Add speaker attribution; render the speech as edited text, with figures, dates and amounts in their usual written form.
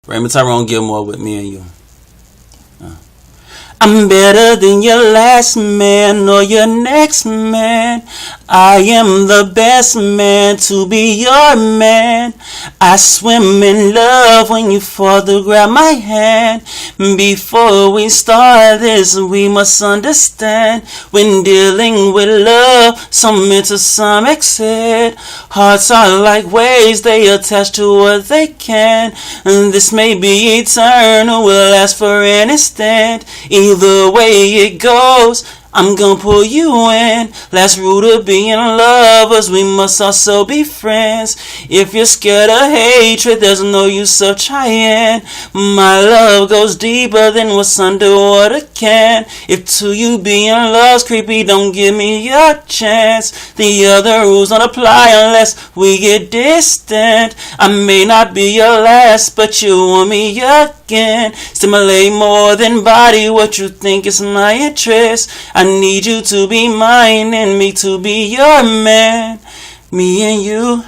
Speaker 1: Raymond Tyrone Gilmore with Me and You. I'm better than your last man or your next man. I am the best man to be your man. I swim in love when you fall to grab my hand. Before we start this, we must understand. When dealing with love, some into some extent. Hearts are like waves, they attach to what they can. And this may be eternal, will last for an instant. Either way it goes, I'm gonna pull you in. Last rule of being lovers, we must also be friends. If you're scared of hatred, there's no use of trying. My love goes deeper than what's underwater can. If to you being love's creepy, don't give me your chance. The other rules don't apply unless we get distant. I may not be your last, but you want me again. Stimulate more than body what you think is my interest. I need you to be mine and me to be your man. Me and you.